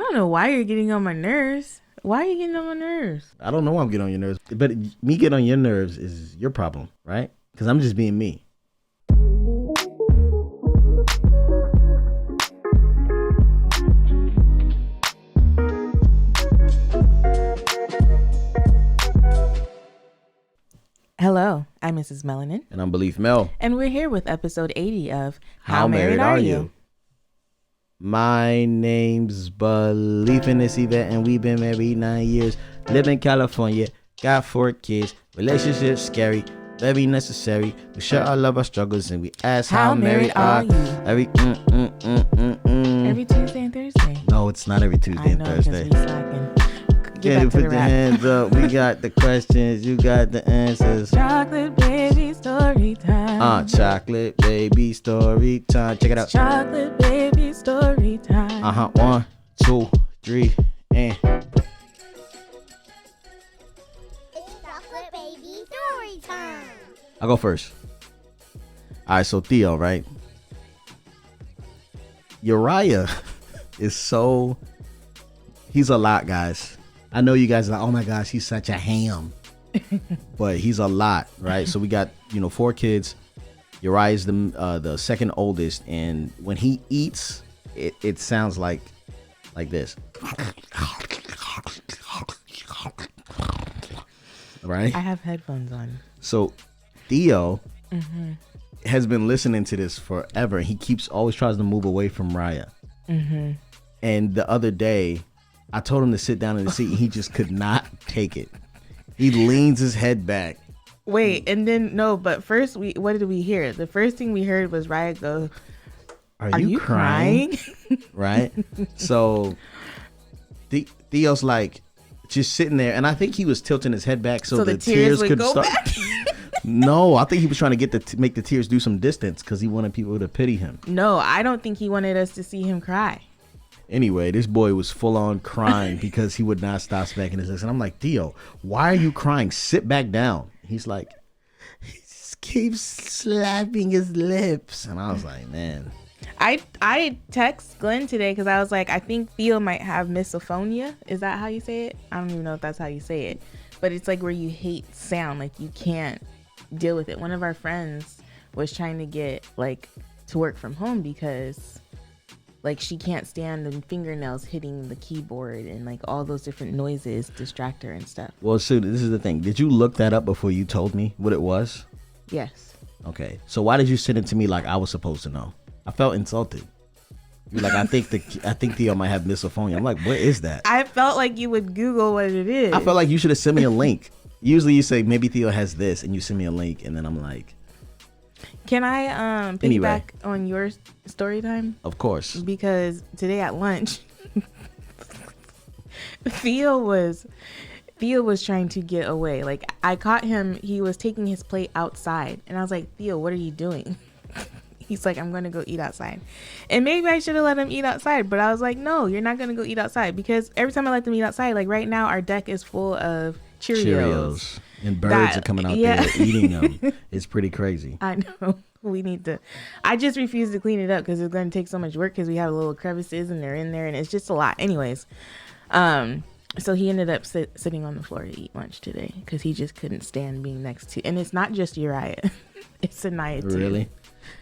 don't know why you're getting on my nerves. Why are you getting on my nerves? I don't know why I'm getting on your nerves. But me getting on your nerves is your problem, right? Because I'm just being me. Hello, I'm Mrs. Melanin. And I'm Beleaf Mel. And we're here with episode 80 of How Married Are You? My name's Beleaf and it's Yvette, and we've been married 9 years. Live in California, got 4 kids. Relationships scary, very necessary. We share our love, our struggles, and we ask how married are you? Every Tuesday and Thursday. No, it's not every Tuesday and Thursday. Get back to put the your rap. hands up. We got the questions, you got the answers. Chocolate baby story time. Chocolate baby story time. Check it out. Chocolate baby story time. 1, 2, 3, and. It's chocolate baby story time. I'll go first. All right, so Theo, right? Uriah is he's a lot, guys. I know you guys are like, oh my gosh, he's such a ham. But he's a lot, right? So we got, 4 kids. Uriah is the second oldest, and when he eats, it sounds like this. Right? I have headphones on. So Theo has been listening to this forever. He always tries to move away from Raya. And the other day, I told him to sit down in the seat, and he just could not take it. He leans his head back. Wait, and then but first what did we hear? The first thing we heard was Raya go, Are you crying? Right? So Theo's like just sitting there, and I think he was tilting his head back so the tears would could go start. back? No, I think he was trying to make the tears do some distance because he wanted people to pity him. No, I don't think he wanted us to see him cry. Anyway, this boy was full on crying because he would not stop smacking his lips. And I'm like, Theo, why are you crying? Sit back down. He's like, he just keeps slapping his lips. And I was like, man. I text Glen today because I was like, I think Theo might have misophonia. Is that how you say it? I don't even know if that's how you say it. But it's like where you hate sound. Like you can't deal with it. One of our friends was trying to get to work from home because she can't stand the fingernails hitting the keyboard and all those different noises distract her and stuff. Well, Sue, this is the thing. Did you look that up before you told me what it was? Yes. Okay. So why did you send it to me like I was supposed to know? I felt insulted. You're like, I think Theo might have misophonia. I'm like, what is that? I felt like you would Google what it is. I felt like you should have sent me a link. Usually you say maybe Theo has this, and you send me a link, and then I'm like, can I piggyback on your story time? Of course. Because today at lunch, Theo was trying to get away. I caught him. He was taking his plate outside, and I was like, Theo, what are you doing? He's like, I'm going to go eat outside. And maybe I should have let him eat outside, but I was like, no, you're not going to go eat outside, because every time I let them eat outside, right now our deck is full of Cheerios. And birds are coming out there eating them. It's pretty crazy. I know. We need to. I just refuse to clean it up because it's going to take so much work because we have little crevices and they're in there and it's just a lot. Anyways, so he ended up sitting on the floor to eat lunch today because he just couldn't stand being next to. And it's not just Uriah. It's Anaya too. Really?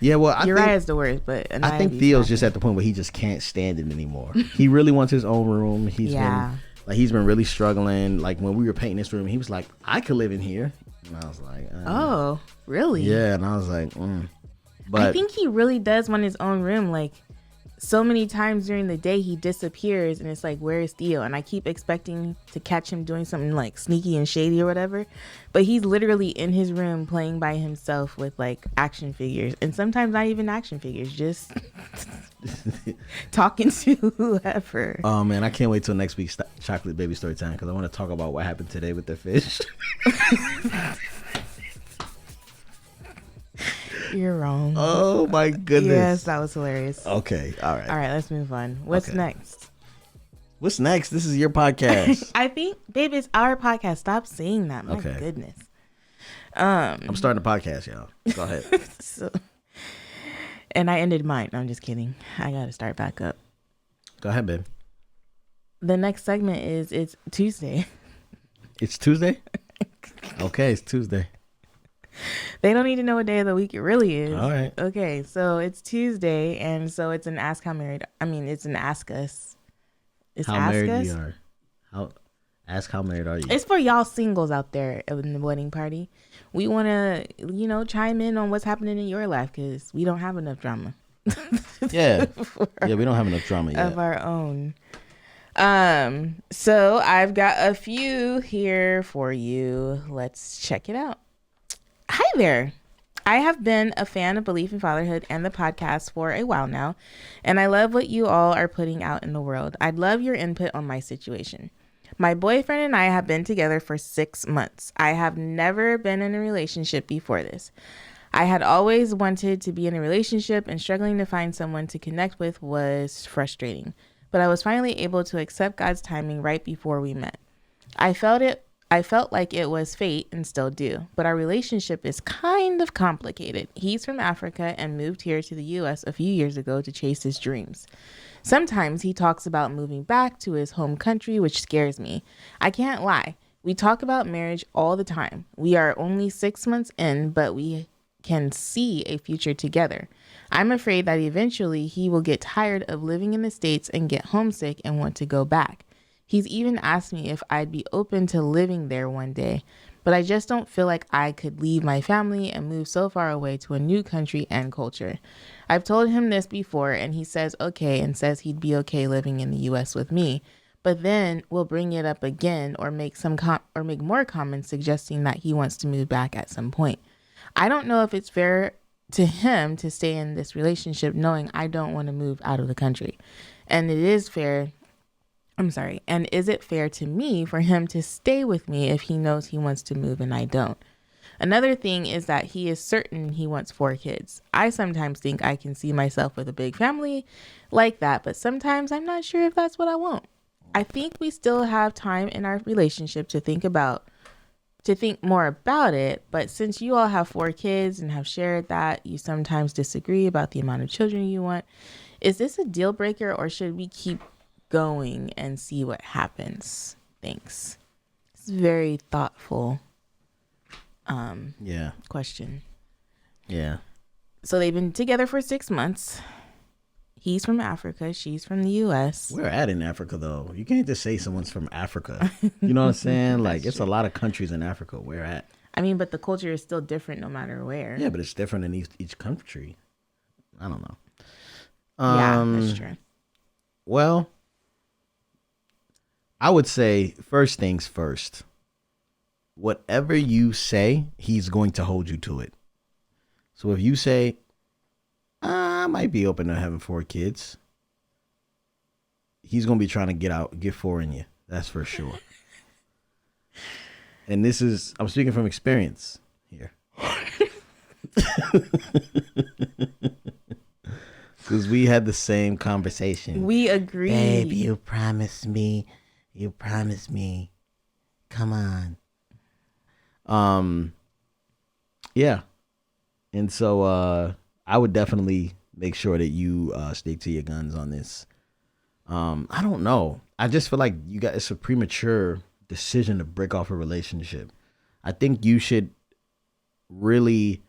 Yeah, well, Uriah's the worst, but Anaya, I think Theo's just at the point where he just can't stand it anymore. He really wants his own room. He's been really struggling. When we were painting this room, he was like, I could live in here. And I was like, oh, really? Yeah, and I was like, But I think he really does want his own room. So many times during the day he disappears and it's like, where is Theo? And I keep expecting to catch him doing something sneaky and shady or whatever, but he's literally in his room playing by himself with action figures, and sometimes not even action figures, just talking to whoever. Oh man, I can't wait till next week's chocolate baby story time because I want to talk about what happened today with the fish. You're wrong. Oh my goodness. Yes, that was hilarious. Okay, all right. All right, let's move on. What's next? What's next? This is your podcast. I think, babe, it's our podcast. Stop saying that. My goodness. I'm starting a podcast, y'all. Go ahead. And I ended mine. No, I'm just kidding. I got to start back up. Go ahead, babe. the next segment is it's Tuesday. It's Tuesday? Okay, it's Tuesday. They don't need to know what day of the week it really is. All right. Okay, so it's Tuesday, and so it's an Ask How Married. I mean, it's an Ask Us. It's How Ask married Us. we are. Ask how married are you? It's for y'all singles out there in the wedding party. We want to, chime in on what's happening in your life because we don't have enough drama. Yeah. Yeah, we don't have enough drama yet. Of our own. So I've got a few here for you. Let's check it out. Hi there. I have been a fan of Beleaf in Fatherhood and the podcast for a while now, and I love what you all are putting out in the world. I'd love your input on my situation. My boyfriend and I have been together for 6 months. I have never been in a relationship before this. I had always wanted to be in a relationship, and struggling to find someone to connect with was frustrating. But I was finally able to accept God's timing right before we met. I felt like it was fate and still do, but our relationship is kind of complicated. He's from Africa and moved here to the US a few years ago to chase his dreams. Sometimes he talks about moving back to his home country, which scares me. I can't lie. We talk about marriage all the time. We are only 6 months in, but we can see a future together. I'm afraid that eventually he will get tired of living in the States and get homesick and want to go back. He's even asked me if I'd be open to living there one day, but I just don't feel like I could leave my family and move so far away to a new country and culture. I've told him this before, and he says okay and says he'd be okay living in the US with me, but then we'll bring it up again or make more comments suggesting that he wants to move back at some point. I don't know if it's fair to him to stay in this relationship knowing I don't want to move out of the country. And is it fair to me for him to stay with me if he knows he wants to move and I don't? Another thing is that he is certain he wants 4 kids. I sometimes think I can see myself with a big family like that, but sometimes I'm not sure if that's what I want. I think we still have time in our relationship to think more about it, but since you all have 4 kids and have shared that you sometimes disagree about the amount of children you want, is this a deal breaker or should we keep going and see what happens? Thanks. It's very thoughtful question. Yeah. So they've been together for 6 months. He's from Africa. She's from the US. We're at in Africa, though. You can't just say someone's from Africa. You know what I'm saying? Like, it's a lot of countries in Africa. We're at. I mean, but the culture is still different no matter where. Yeah, but it's different in each country. I don't know. Yeah, that's true. Well, I would say first things first. Whatever you say, he's going to hold you to it. So if you say, I might be open to having 4 kids, he's going to be trying to get 4 in you. That's for sure. And I'm speaking from experience here. Because we had the same conversation. We agree. Babe, you promised me. Come on. Yeah. And so I would definitely make sure that you stick to your guns on this. I don't know. I just feel like it's a premature decision to break off a relationship. I think you should really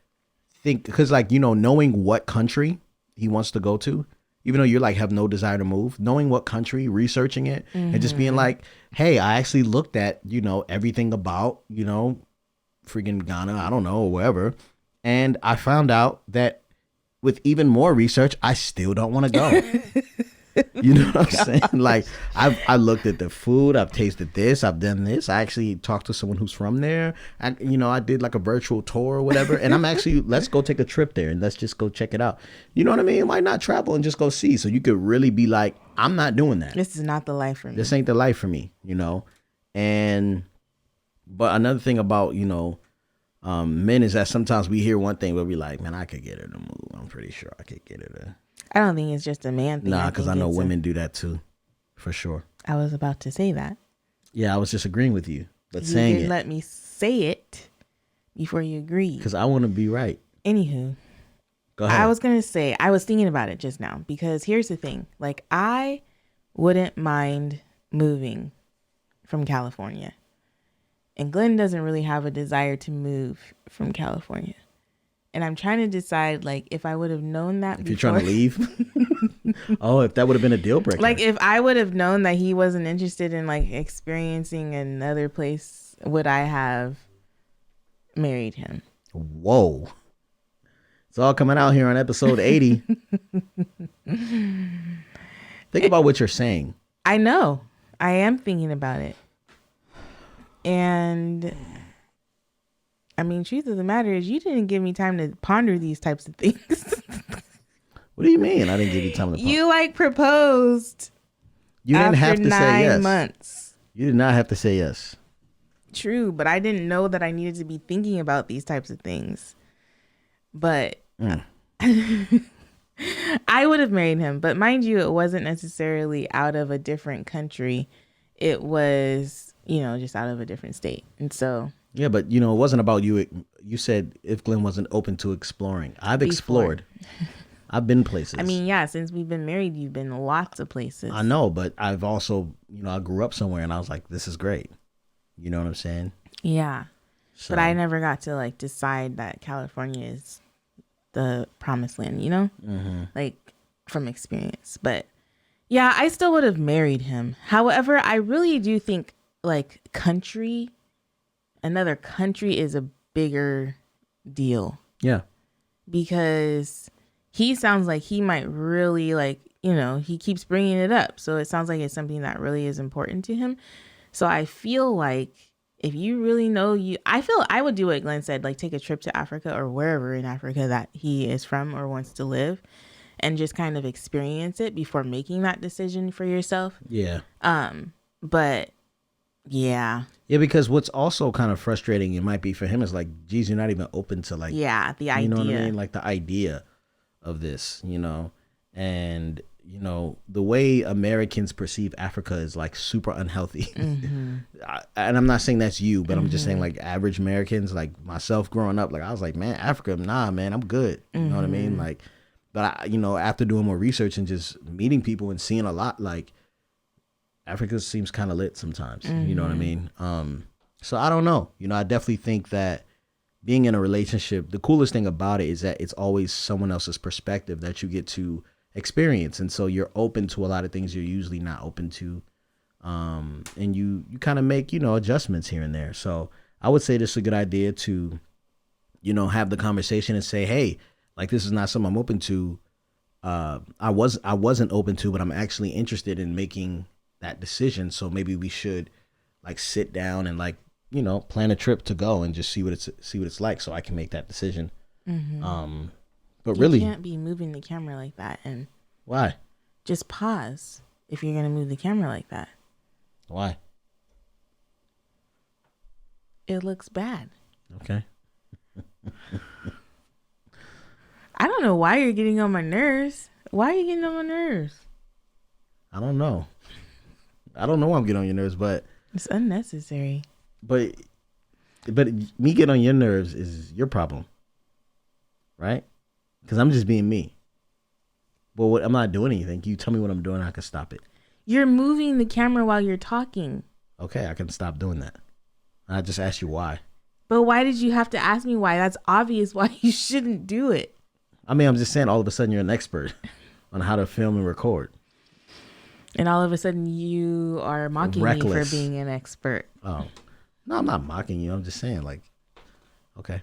think, because knowing what country he wants to go to, even though you're have no desire to move, knowing what country, researching it, and just being like, hey, I actually looked at, everything about, freaking Ghana, I don't know, or wherever. And I found out that with even more research, I still don't want to go. You know what I'm saying? I looked at the food, I've tasted this, I've done this. I actually talked to someone who's from there. I did a virtual tour or whatever. And I'm actually, let's go take a trip there and let's just go check it out. You know what I mean? Why not travel and just go see? So you could really be like, I'm not doing that. This is not the life for me. This ain't the life for me, but another thing about, men is that sometimes we hear one thing where we like, man, I could get her to move. I'm pretty sure I could get her to. I don't think it's just a man thing. Nah, because I know women do that too, for sure. I was about to say that. Yeah, I was just agreeing with you, but you saying didn't it. Let me say it before you agreed. Because I want to be right. Anywho, go ahead. I was gonna say I was thinking about it just now because here's the thing: I wouldn't mind moving from California. And Glen doesn't really have a desire to move from California. And I'm trying to decide, like, if I would have known that If before. you're trying to leave? Oh, if that would have been a deal breaker. Like, if I would have known that he wasn't interested in, like, experiencing another place, would I have married him? Whoa. It's all coming out here on episode 80. Think about what you're saying. I know. I am thinking about it. And I mean, truth of the matter is you didn't give me time to ponder these types of things. What do you mean? I didn't give you time to ponder? You like proposed. You didn't have to say yes. 9 months. You did not have to say yes. True, but I didn't know that I needed to be thinking about these types of things. But I would have married him. But mind you, it wasn't necessarily out of a different country. It was, just out of a different state. And so. Yeah, but, it wasn't about you. You said if Glen wasn't open to exploring. I've explored. I've been places. I mean, yeah, since we've been married, you've been lots of places. I know, but I've also, I grew up somewhere and I was like, this is great. You know what I'm saying? Yeah. So, but I never got to, like, decide that California is the promised land, like, from experience. But yeah, I still would have married him. However, I really do think, like, another country is a bigger deal. Yeah. Because he sounds like he might really, like, he keeps bringing it up. So it sounds like it's something that really is important to him. So I feel like if you really know I would do what Glen said, like take a trip to Africa or wherever in Africa that he is from or wants to live and just kind of experience it before making that decision for yourself. Yeah. But yeah. Yeah, because what's also kind of frustrating, it might be for him, is like, geez, you're not even open to like, the idea. You know what I mean? Like the idea of this, and the way Americans perceive Africa is like super unhealthy. And I'm not saying that's you, but I'm just saying like average Americans, like myself growing up, like I was like, man, Africa, nah, man, I'm good. You know what I mean? Like, but after doing more research and just meeting people and seeing a lot, like Africa seems kind of lit sometimes. You know what I mean? So I don't know. I definitely think that being in a relationship, the coolest thing about it is that it's always someone else's perspective that you get to experience. And so you're open to a lot of things you're usually not open to. And you kind of make, adjustments here and there. So I would say this is a good idea to, have the conversation and say, hey, like, this is not something I'm open to. I wasn't open to, but I'm actually interested in making that decision. So maybe we should like sit down and like, plan a trip to go and just see what it's like, so I can make that decision. But really, you can't be moving the camera like that. And why? Just pause if you're gonna move the camera like that. Why? It looks bad. Okay. I don't know why you're getting on my nerves. Why are you getting on my nerves? I don't know. I don't know why I'm getting on your nerves, but it's unnecessary. But me getting on your nerves is your problem, right? Because I'm just being me. But I'm not doing anything. You tell me what I'm doing, I can stop it. You're moving the camera while you're talking. Okay, I can stop doing that. I just asked you why. But why did you have to ask me why? That's obvious why you shouldn't do it. I mean, I'm just saying all of a sudden you're an expert on how to film and record. And all of a sudden you are mocking me for being an expert. Oh. No, I'm not mocking you. I'm just saying, like, okay.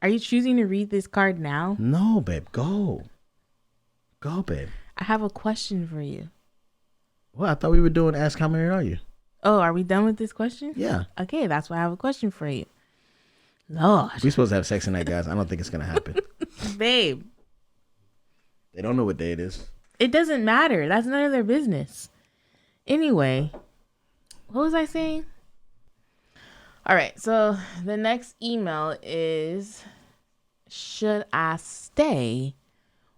Are you choosing to read this card now? No, babe. Go. Go, babe. I have a question for you. Well, I thought we were doing Ask How Married Are You? Oh, are we done with this question? Yeah. Okay, that's why I have a question for you. Lord. We're supposed to have sex tonight, guys. I don't think it's going to happen. Babe. They don't know what day it is. It doesn't matter. That's none of their business. Anyway, what was I saying? All right, so the next email is, should I stay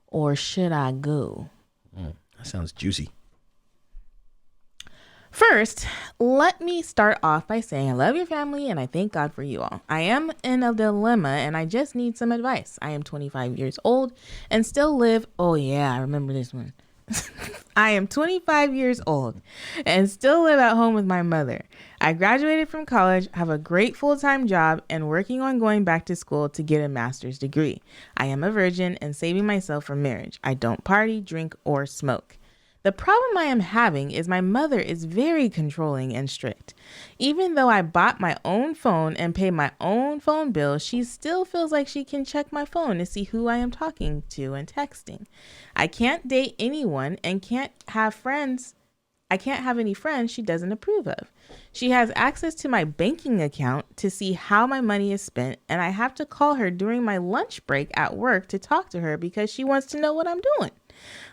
or should I go? That sounds juicy. First, let me start off by saying I love your family and I thank God for you all. I am in a dilemma and I just need some advice. I am 25 years old and still live, oh yeah, I remember this one, I am 25 years old and still live at home with my mother. I graduated from college, have a great full-time job, and working on going back to school to get a master's degree. I am a virgin and saving myself for marriage. I don't party, drink, or smoke. The problem I am having is my mother is very controlling and strict. Even though I bought my own phone and pay my own phone bill, she still feels like she can check my phone to see who I am talking to and texting. I can't date anyone and can't have friends. I can't have any friends she doesn't approve of. She has access to my banking account to see how my money is spent, and I have to call her during my lunch break at work to talk to her because she wants to know what I'm doing.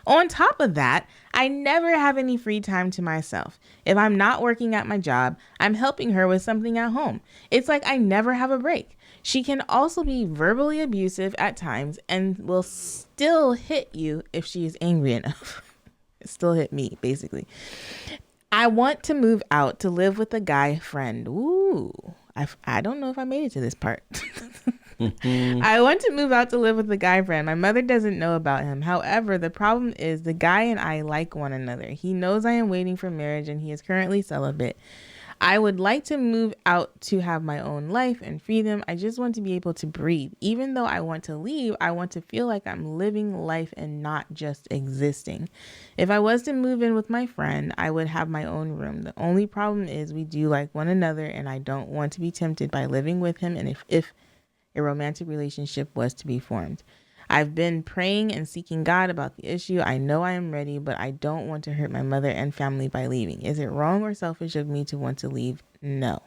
On top of that, I never have any free time to myself. If I'm not working at my job, I'm helping her with something at home. It's like I never have a break. She can also be verbally abusive at times and will still hit you if she is angry enough. Still hit me, basically. I want to move out to live with a guy friend. Ooh, I don't know if I made it to this part. I want to move out to live with a guy friend. My mother doesn't know about him. However, the problem is the guy and I like one another. He knows I am waiting for marriage and he is currently celibate. I would like to move out to have my own life and freedom. I just want to be able to breathe. Even though I want to leave, I want to feel like I'm living life and not just existing. If I was to move in with my friend, I would have my own room. The only problem is we do like one another and I don't want to be tempted by living with him and if a romantic relationship was to be formed. I've been praying and seeking God about the issue. I know I am ready, but I don't want to hurt my mother and family by leaving. Is it wrong or selfish of me to want to leave? No.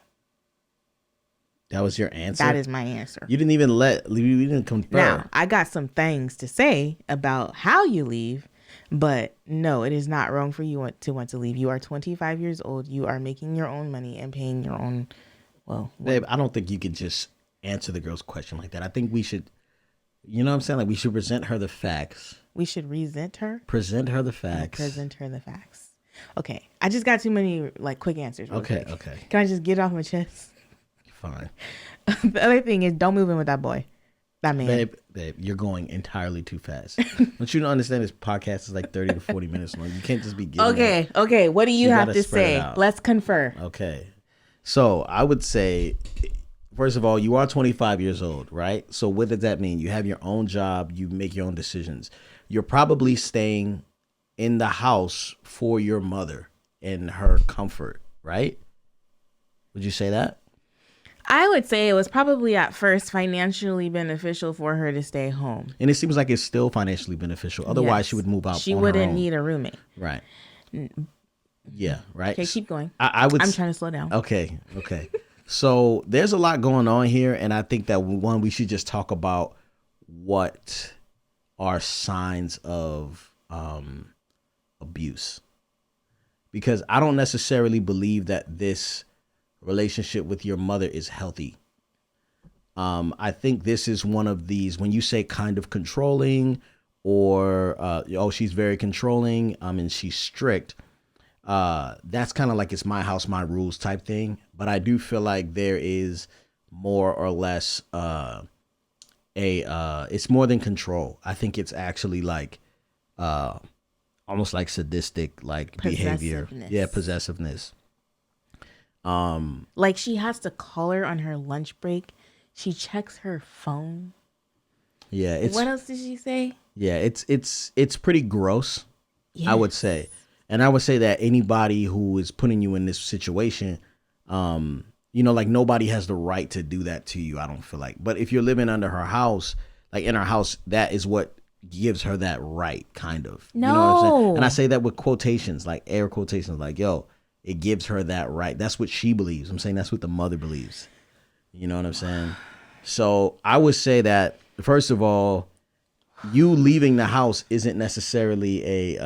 That was your answer? That is my answer. You didn't even you didn't confirm. Now, I got some things to say about how you leave, but no, it is not wrong for you to want to leave. You are 25 years old. You are making your own money and paying your own, Babe, I don't think you can just answer the girl's question like that. I think we should, you know what I'm saying? Like, we should present her the facts. We should resent her? Present her the facts. Present her the facts. Okay. I just got too many, quick answers. Okay. Can I just get it off my chest? Fine. The other thing is, don't move in with that boy. That man. Babe, you're going entirely too fast. Don't you understand this podcast is like 30 to 40 minutes long? You can't just be getting Okay. What do you have to say? Let's confer. Okay. So I would say, first of all, you are 25 years old, right? So what does that mean? You have your own job. You make your own decisions. You're probably staying in the house for your mother and her comfort, right? Would you say that? I would say it was probably at first financially beneficial for her to stay home. And it seems like it's still financially beneficial. Otherwise, she would move out. She wouldn't need a roommate. Right. Yeah, right. Okay, keep going. I'm trying to slow down. Okay. So there's a lot going on here, and I think that we should just talk about what are signs of abuse, because I don't necessarily believe that this relationship with your mother is healthy. I think this is one of these, when you say kind of controlling or she's very controlling and she's strict, that's kind of like it's my house, my rules type thing. But I do feel like there is more or less it's more than control. I think it's actually like almost like sadistic behavior. Yeah, possessiveness. Like she has to call her on her lunch break. She checks her phone. Yeah. What else did she say? Yeah, it's pretty gross. Yes. I would say. And I would say that anybody who is putting you in this situation, nobody has the right to do that to you, I don't feel like. But if you're living under her house, like in her house, that is what gives her that right, kind of. No. You know what I'm saying? And I say that with quotations, like air quotations, like, it gives her that right. That's what she believes. I'm saying that's what the mother believes. You know what I'm saying? So I would say that, first of all, you leaving the house isn't necessarily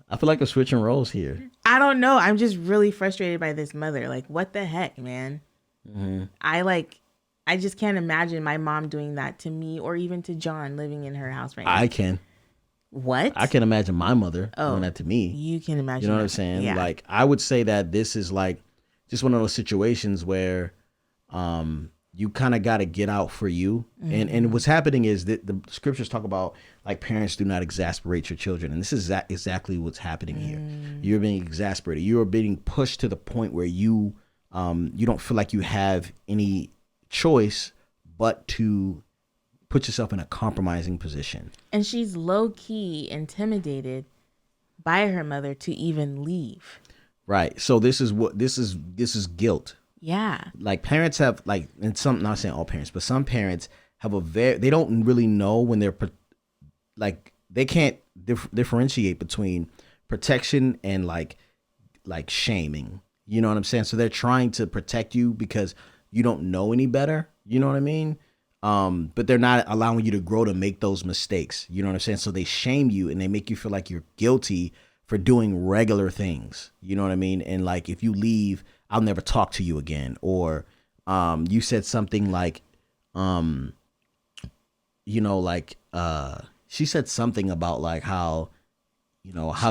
I feel like we're switching roles here. I don't know. I'm just really frustrated by this mother. Like, what the heck, man? Mm-hmm. I just can't imagine my mom doing that to me or even to John living in her house right now. I can. What? I can imagine my mother doing that to me. You can imagine. You know what I'm saying? Yeah. Like, I would say that this is like just one of those situations where you kind of got to get out for you. And what's happening is that the scriptures talk about like parents do not exasperate your children. And this is exactly what's happening here. You're being exasperated. You are being pushed to the point where you don't feel like you have any choice but to put yourself in a compromising position. And she's low key intimidated by her mother to even leave. Right. So this is guilt. Yeah. Like parents have like, and some, not saying all parents, but some parents have they don't really know when they're like, they can't differentiate between protection and like shaming. You know what I'm saying? So they're trying to protect you because you don't know any better. You know what I mean? But they're not allowing you to grow to make those mistakes. You know what I'm saying? So they shame you and they make you feel like you're guilty for doing regular things. You know what I mean? And like, if you leave, I'll never talk to you again. Or, you said something like, she said something about like how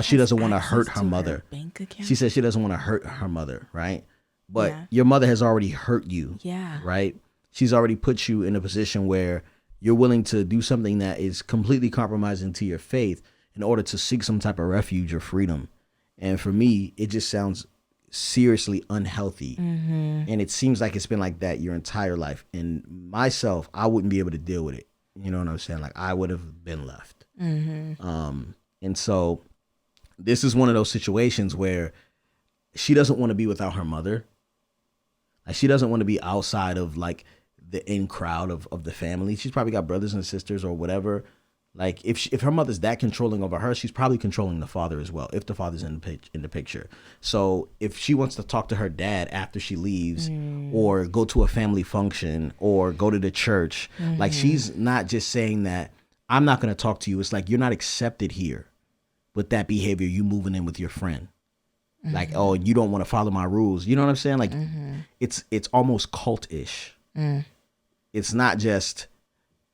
she doesn't want to hurt her mother. Bank account? She said she doesn't want to hurt her mother. Right. But your mother has already hurt you. Yeah. Right. She's already put you in a position where you're willing to do something that is completely compromising to your faith in order to seek some type of refuge or freedom. And for me, it just sounds seriously unhealthy. And it seems like it's been like that your entire life. And myself, I wouldn't be able to deal with it. You know what I'm saying? Like I would have been left. And so this is one of those situations where she doesn't want to be without her mother. Like she doesn't want to be outside of like the in crowd of the family. She's probably got brothers and sisters or whatever. Like if her mother's that controlling over her, she's probably controlling the father as well, if the father's in the picture. So if she wants to talk to her dad after she leaves or go to a family function or go to the church, like she's not just saying that I'm not going to talk to you. It's like you're not accepted here with that behavior. You moving in with your friend. Like, oh, you don't want to follow my rules. You know what I'm saying? Like it's almost cult-ish. It's not just,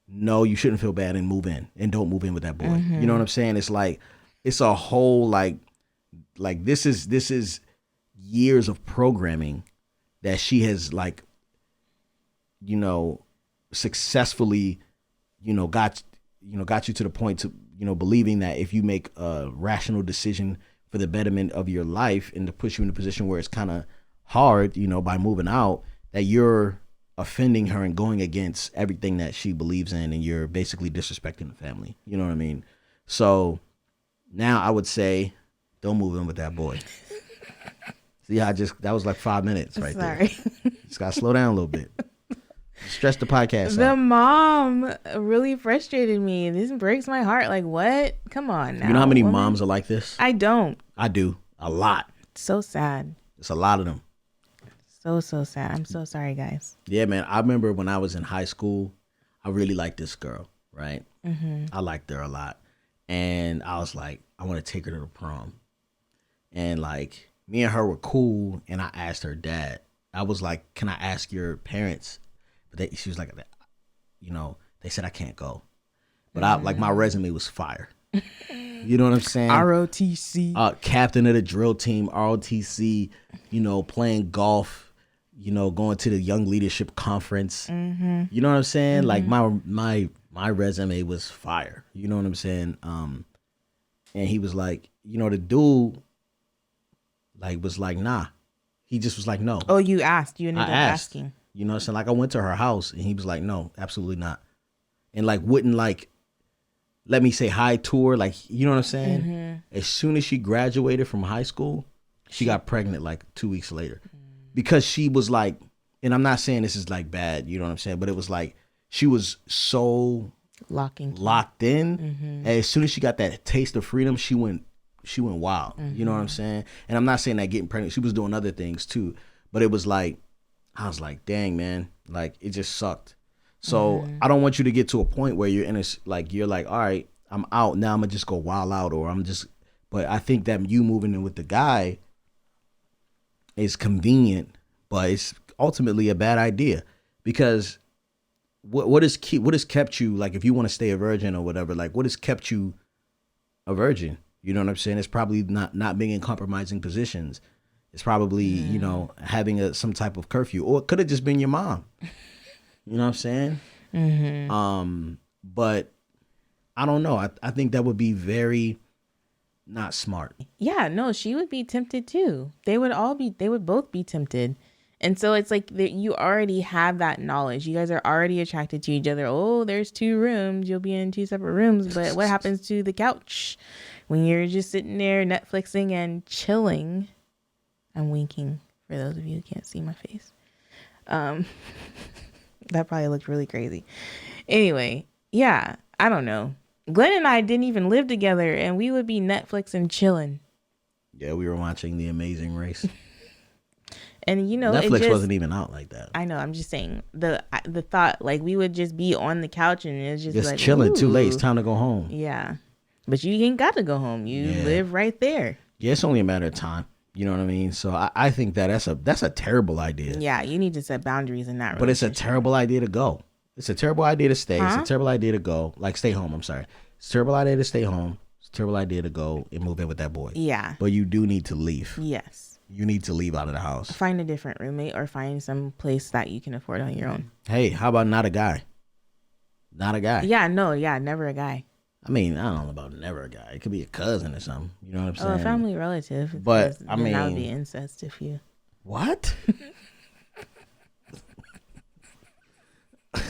no, you shouldn't feel bad and move in and don't move in with that boy. You know what I'm saying? It's like, it's a whole like this is years of programming that she has like, successfully, got you to the point to, believing that if you make a rational decision for the betterment of your life and to push you in a position where it's kind of hard, by moving out, that you're offending her and going against everything that she believes in, and you're basically disrespecting the family. You know what I mean? So now I would say, don't move in with that boy. See how that was like 5 minutes right there. Just gotta slow down a little bit. Stretch the podcast The out. mom really frustrated me. This breaks my heart. Like, what? Come on now. You know how many moms are like this? I don't. I do. A lot. So sad. It's a lot of them. So sad. I'm so sorry, guys. Yeah, man. I remember when I was in high school, I really liked this girl, right? I liked her a lot. And I was like, I want to take her to the prom. And like, me and her were cool. And I asked her dad, I was like, can I ask your parents? But she was like, they said I can't go. But I like, my resume was fire. You know what I'm saying? ROTC. Captain of the drill team, ROTC, playing golf, going to the young leadership conference. You know what I'm saying? Like my resume was fire. You know what I'm saying? And he was like, the dude like was like, nah. He just was like, no. Oh, you asked. You ended up asked. asking. You know what I'm saying? Like I went to her house and he was like, no, absolutely not. And like wouldn't like let me say hi to her. Like, you know what I'm saying? As soon as she graduated from high school, she got pregnant like 2 weeks later. Because she was like, and I'm not saying this is like bad, you know what I'm saying? But it was like, she was so locked in. And as soon as she got that taste of freedom, she went wild. You know what I'm saying? And I'm not saying that getting pregnant, she was doing other things too. But it was like, I was like, dang, man, like it just sucked. So I don't want you to get to a point where you're in a, like, you're like, all right, I'm out now. I'm gonna just go wild out, or but I think that you moving in with the guy is convenient, but it's ultimately a bad idea, because what has kept you, like, if you want to stay a virgin or whatever, like what has kept you a virgin? You know what I'm saying? It's probably not being in compromising positions. It's probably, having some type of curfew, or it could have just been your mom. You know what I'm saying? But I don't know. I think that would be very not smart. Yeah, no, she would be tempted too. They would both be tempted. And so it's like that you already have that knowledge. You guys are already attracted to each other. Oh, there's 2 rooms. You'll be in 2 separate rooms. But what happens to the couch when you're just sitting there Netflixing and chilling? I'm winking for those of you who can't see my face. That probably looked really crazy. Anyway, yeah, I don't know. Glenn and I didn't even live together, and we would be Netflix and chilling. Yeah, we were watching The Amazing Race. And you know, Netflix wasn't even out like that. I know. I'm just saying the thought, like we would just be on the couch and it's just like chilling. Ooh. Too late. It's time to go home. Yeah, but you ain't got to go home. You live right there. Yeah, it's only a matter of time. You know what I mean? So I think that's a terrible idea. Yeah, you need to set boundaries in that. But it's a terrible idea to go. It's a terrible idea to stay. It's a terrible idea to go. Like stay home. I'm sorry. It's a terrible idea to stay home. It's a terrible idea to go and move in with that boy. Yeah. But you do need to leave. Yes. You need to leave out of the house. Find a different roommate or find some place that you can afford on your own. Hey, how about not a guy? Not a guy. Yeah, no, yeah, never a guy. I mean, I don't know about never a guy. It could be a cousin or something. You know what I'm saying? Oh, a family relative. But I mean, that would be incest if you. What?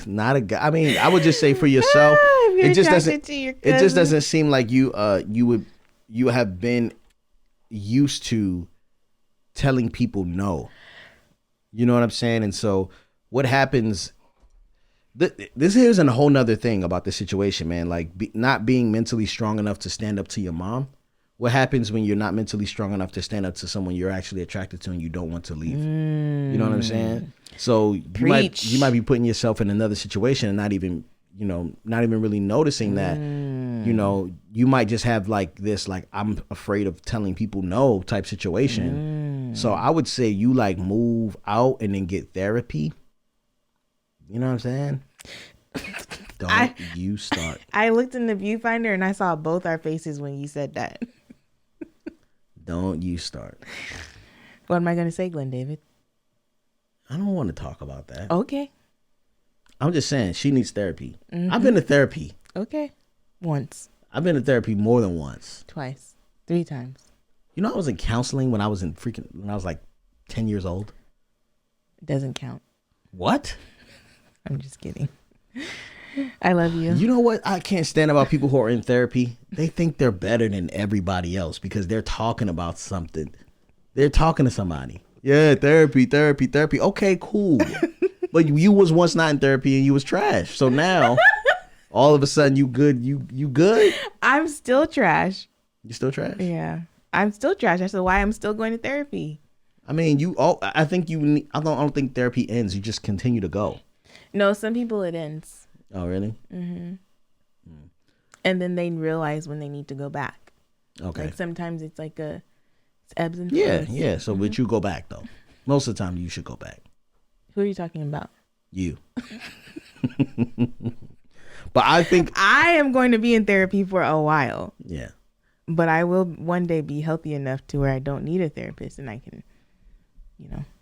Not a guy. I mean, I would just say for yourself. It just doesn't. It just doesn't seem like you have been used to telling people no. You know what I'm saying? And so what happens? This here's a whole nother thing about the situation, man. Like not being mentally strong enough to stand up to your mom. What happens when you're not mentally strong enough to stand up to someone you're actually attracted to and you don't want to leave? You know what I'm saying? So you might be putting yourself in another situation and not even really noticing that. You know, you might just have like this, like I'm afraid of telling people no type situation. So I would say you like move out and then get therapy. You know what I'm saying? Don't you start. I looked in the viewfinder and I saw both our faces when you said that. Don't you start. What am I going to say, Glen David? I don't want to talk about that. Okay. I'm just saying she needs therapy. I've been to therapy. Okay. Once. I've been to therapy more than once. Twice. 3 times. You know, I was in counseling when I was like 10 years old. It doesn't count. What? I'm just kidding. I love you. You know what? I can't stand about people who are in therapy. They think they're better than everybody else because they're talking about something. They're talking to somebody. Yeah, therapy. Okay, cool. But you was once not in therapy and you was trash. So now, all of a sudden, you good. You good? I'm still trash. You still trash? Yeah, I'm still trash. That's why I'm still going to therapy. I mean, I don't think therapy ends. You just continue to go. No, some people it ends. Oh, really? Mm-hmm. And then they realize when they need to go back. Okay. Like sometimes it's like it's ebbs and flows. Yeah. So would you go back though? Most of the time, you should go back. Who are you talking about? You. But I think I am going to be in therapy for a while. Yeah. But I will one day be healthy enough to where I don't need a therapist and I can,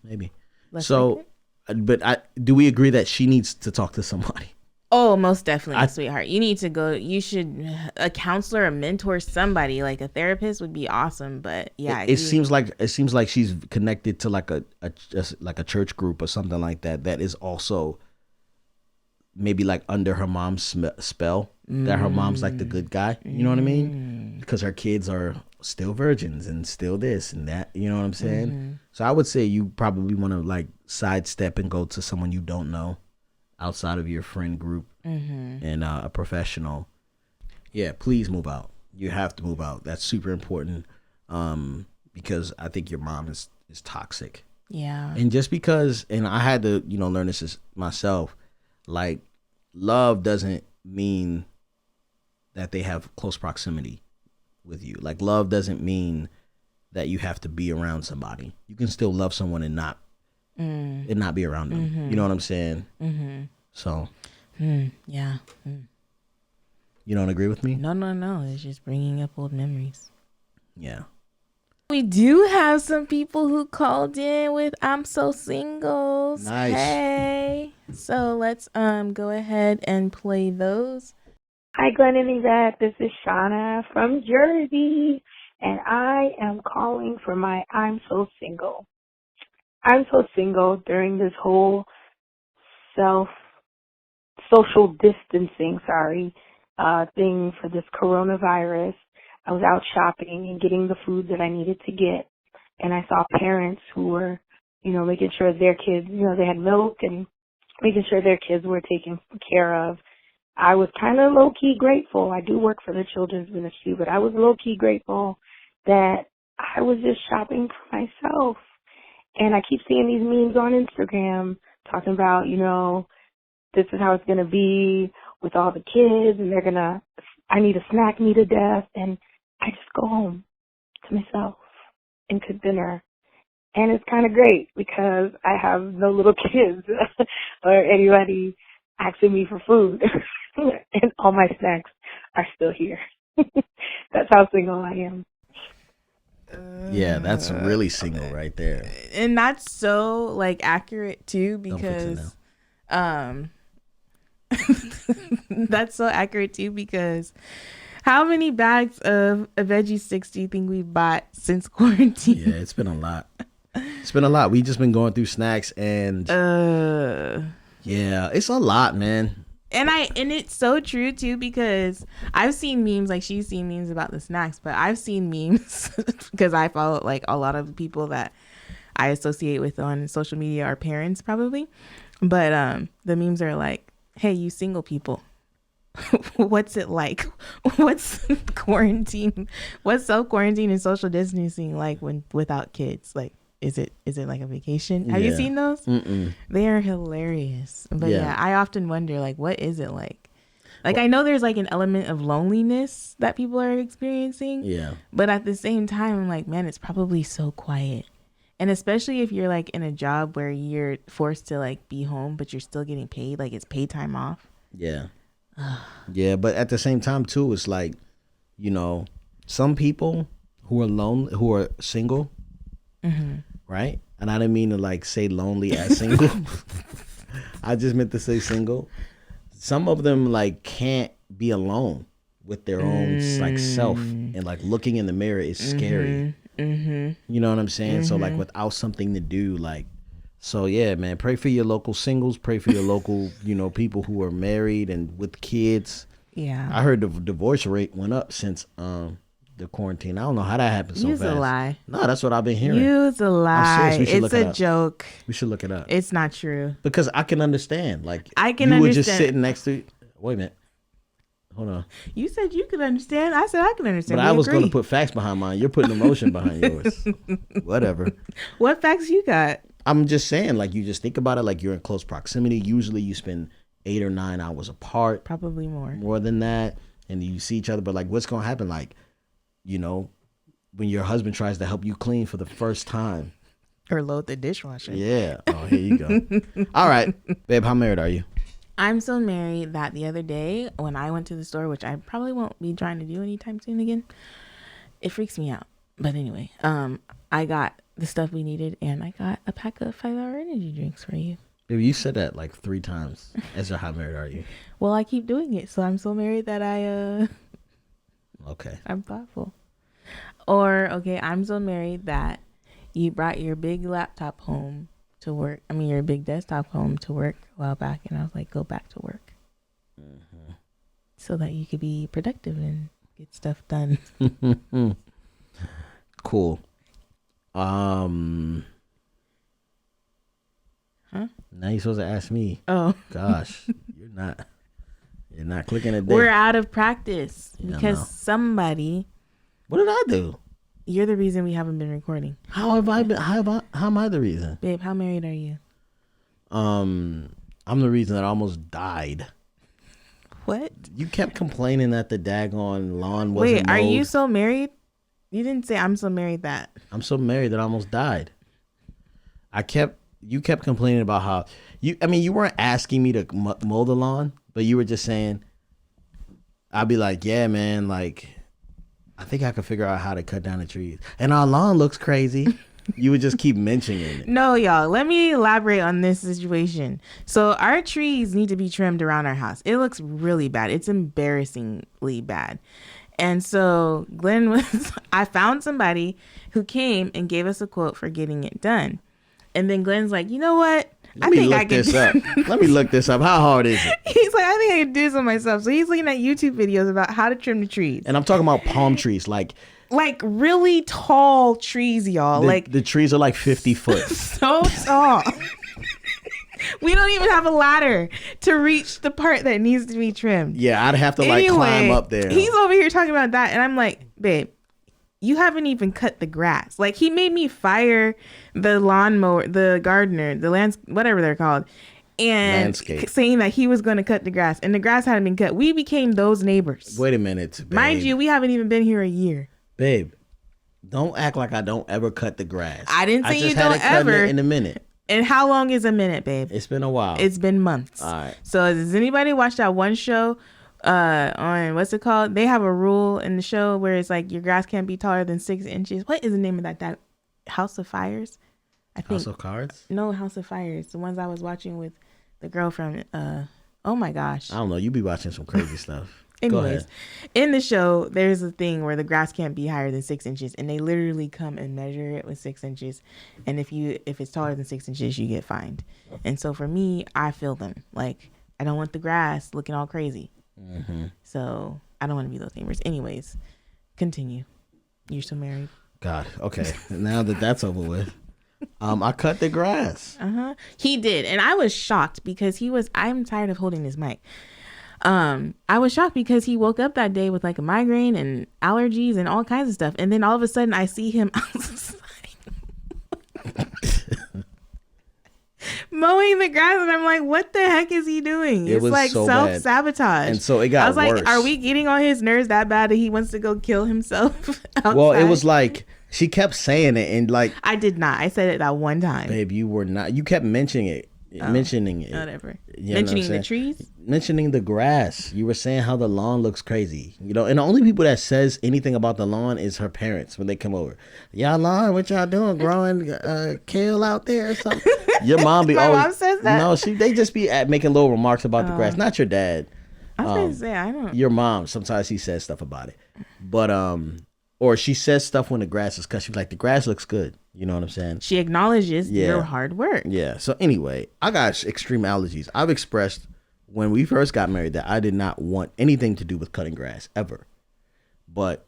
maybe. So, but do we agree that she needs to talk to somebody? Oh, most definitely, sweetheart. You need to go. You should a counselor, a mentor, somebody like a therapist would be awesome. But yeah, it seems like she's connected to like a church group or something like that. That is also maybe like under her mom's spell. That her mom's like the good guy. You know what I mean? Because her kids are still virgins and still this and that. You know what I'm saying? So I would say you probably want to like sidestep and go to someone you don't know outside of your friend group and a professional. Yeah, please move out. You have to move out. That's super important because I think your mom is toxic. Yeah. And just because, and I had to, learn this myself, like love doesn't mean that they have close proximity with you. Like love doesn't mean that you have to be around somebody. You can still love someone and not be around them. You know what I'm saying? So yeah. You don't agree with me? No. It's just bringing up old memories. Yeah. We do have some people who called in with I'm so single. Nice. Hey. So let's go ahead and play those. Hi, Glen and Yvette. This is Shauna from Jersey, and I am calling for my I'm so single. I'm so single during this whole social distancing, thing for this coronavirus. I was out shopping and getting the food that I needed to get, and I saw parents who were, making sure their kids, they had milk and making sure their kids were taken care of. I was kind of low-key grateful. I do work for the children's ministry, but I was low-key grateful that I was just shopping for myself. And I keep seeing these memes on Instagram talking about, this is how it's going to be with all the kids, and I need to snack me to death. And I just go home to myself and cook dinner. And it's kind of great because I have no little kids or anybody asking me for food. And all my snacks are still here. That's how single I am. Yeah, that's really single right there. And that's so like accurate too, because that's so accurate too, because how many bags of a veggie sticks do you think we've bought since quarantine? Yeah, it's been a lot. We just been going through snacks and yeah, it's a lot, man. And it's so true too, because I've seen memes, like she's seen memes about the snacks, but I've seen memes because I follow like a lot of the people that I associate with on social media are parents probably. But the memes are like, hey, you single people, what's it like? What's quarantine? What's self-quarantine and social distancing like when without kids? Like, is it like a vacation? Have you seen those? Mm-mm. They are hilarious. But yeah, I often wonder, like, what is it like? Like, I know there's like an element of loneliness that people are experiencing. Yeah. But at the same time, I'm like, man, it's probably so quiet. And especially if you're like in a job where you're forced to like be home, but you're still getting paid, like it's paid time off. Yeah. Yeah, but at the same time too, it's like, some people who are who are single, right? And I didn't mean to like say lonely as single. I just meant to say single. Some of them like can't be alone with their own like self, and like looking in the mirror is scary. You know what I'm saying? So like without something to do, like, so yeah, man, pray for your local singles, pray for your local, people who are married and with kids. Yeah. I heard the divorce rate went up since the quarantine. I don't know how that happened so fast. You's a lie. No, that's what I've been hearing. You's a lie. It's a joke. We should look it up. It's not true. Because I can understand. Like, I can you understand. were just sitting next to. Wait a minute. Hold on. You said you could understand. I said I can understand. But I was going to put facts behind mine. You're putting emotion behind yours. Whatever. What facts you got? I'm just saying, like, you just think about it, like you're in close proximity. Usually you spend 8 or 9 hours apart. Probably more than that. And you see each other. But like, what's going to happen? Like, when your husband tries to help you clean for the first time. Or load the dishwasher. Yeah. Oh, here you go. All right. Babe, how married are you? I'm so married that the other day when I went to the store, which I probably won't be trying to do anytime soon again, it freaks me out. But anyway, I got the stuff we needed, and I got a pack of 5-hour energy drinks for you. Babe, you said that like 3 times. As to how married are you? Well, I keep doing it, so I'm so married that Okay. I'm thoughtful. Or, okay, I'm so married that you brought your big laptop home to work. I mean, your big desktop home to work a while back, and I was like, go back to work. So that you could be productive and get stuff done. Cool. Huh? Now you're supposed to ask me. Oh. Gosh. You're not clicking it. We're out of practice because somebody. What did I do? You're the reason we haven't been recording. How have I been? How am I the reason? Babe, how married are you? I'm the reason that I almost died. What? You kept complaining that the daggone lawn wasn't mowed. Wait, are you so married? You didn't say I'm so married that. I'm so married that I almost died. You kept complaining about how you weren't asking me to mow the lawn, but you were just saying, I'd be like, yeah, man, like, I think I could figure out how to cut down the trees. And our lawn looks crazy. You would just keep mentioning it. No, y'all. Let me elaborate on this situation. So our trees need to be trimmed around our house. It looks really bad. It's embarrassingly bad. And so Glenn I found somebody who came and gave us a quote for getting it done. And then Glenn's like, you know what? Let me look this up. Let me look this up. How hard is it? He's like, I think I can do this on myself. So he's looking at YouTube videos about how to trim the trees. And I'm talking about palm trees, like really tall trees, y'all. The trees are like 50 foot. So tall. We don't even have a ladder to reach the part that needs to be trimmed. Yeah, I'd have to climb up there. He's over here talking about that, and I'm like, babe, you haven't even cut the grass. Like, he made me fire the lawnmower, the gardener, whatever they're called, and landscape, saying that he was going to cut the grass, and the grass hadn't been cut. We became those neighbors. Wait a minute, babe. Mind you, we haven't even been here a year. Babe, don't act like I don't ever cut the grass. I didn't say you don't ever. In a minute. And how long is a minute, babe? It's been a while. It's been months. All right. So does anybody watch that one show on, what's it called? They have a rule in the show where it's like your grass can't be taller than 6 inches. What is the name of that? House of Fires? I think. House of Cards? No, House of Fires. The ones I was watching with the girl from, oh my gosh. I don't know. You be watching some crazy stuff. Anyways, in the show, there's a thing where the grass can't be higher than 6 inches, and they literally come and measure it with 6 inches. And if it's taller than 6 inches, you get fined. And so for me, I feel them. Like, I don't want the grass looking all crazy. Mm-hmm. So I don't want to be those neighbors. Anyways, continue. You're still married. God. Okay. Now that that's over with, I cut the grass. He did, and I was shocked because I'm tired of holding this mic. I was shocked because he woke up that day with like a migraine and allergies and all kinds of stuff. And then all of a sudden I see him outside mowing the grass, and I'm like, what the heck is he doing? It's like so self-sabotage. And so it got worse. I was like, are we getting on his nerves that bad that he wants to go kill himself outside? Well, it was like, she kept saying it, and like, I did not. I said it that one time. Babe, you were not. You kept mentioning it. Whatever. Mentioning the trees? Mentioning the grass. You were saying how the lawn looks crazy. You know, and the only people that says anything about the lawn is her parents when they come over. Y'all lawn, what y'all doing? Growing kale out there or something? Your mom be My always. Mom says that? No, they just be making little remarks about the grass. Not your dad. I was going to say, I don't. Your mom, sometimes she says stuff about it. But, or she says stuff when the grass is cut. She's like, the grass looks good. You know what I'm saying? She acknowledges your hard work. Yeah. So anyway, I got extreme allergies. I've expressed when we first got married that I did not want anything to do with cutting grass ever. But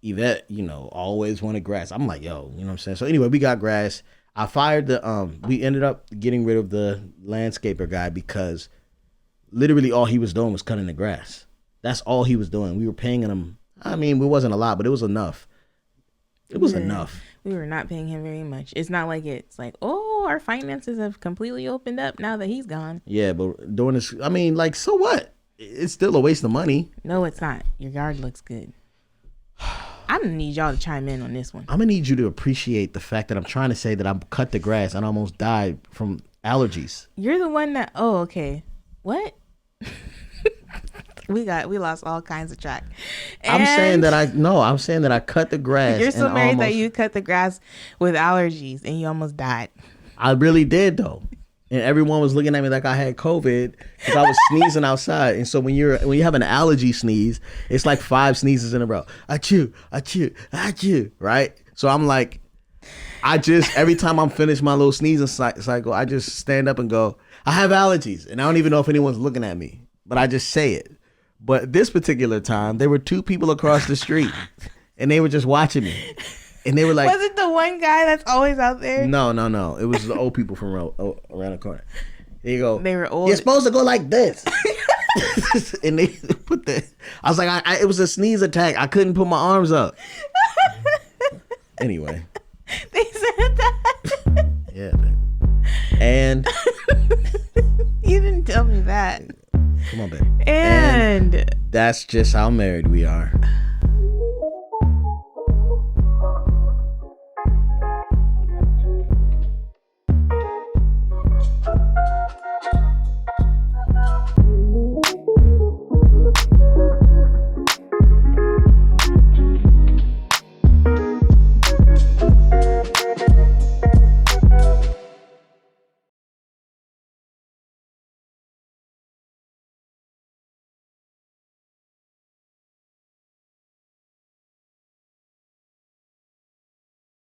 Yvette, always wanted grass. I'm like, yo, you know what I'm saying? So anyway, we got grass. I fired we ended up getting rid of the landscaper guy because literally all he was doing was cutting the grass. That's all he was doing. We were paying him. I mean, it wasn't a lot, but it was enough. It was enough. We were not paying him very much. It's not like it's like, oh, our finances have completely opened up now that he's gone. Yeah, but during this, I mean, like, so what? It's still a waste of money. No, it's not. Your yard looks good. I'm going to need y'all to chime in on this one. I'm going to need you to appreciate the fact that I'm trying to say that I cut the grass and almost died from allergies. You're the one that, oh, okay. What? We lost all kinds of track. And I'm saying that I cut the grass. You're so married that you cut the grass with allergies and you almost died. I really did though. And everyone was looking at me like I had COVID because I was sneezing outside. And so when you have an allergy sneeze, it's like 5 sneezes in a row. Achoo, achoo, achoo, right? So I'm like, every time I'm finished my little sneezing cycle, I just stand up and go, I have allergies. And I don't even know if anyone's looking at me, but I just say it. But this particular time, there were 2 people across the street, and they were just watching me. And they were like... Was it the one guy that's always out there? No. It was the old people from around the corner. There you go. They were old. You're supposed to go like this. And they put I was like, it was a sneeze attack. I couldn't put my arms up. Anyway. They said that? Yeah, babe. And... You didn't tell me that. Come on, babe. And that's just how married we are.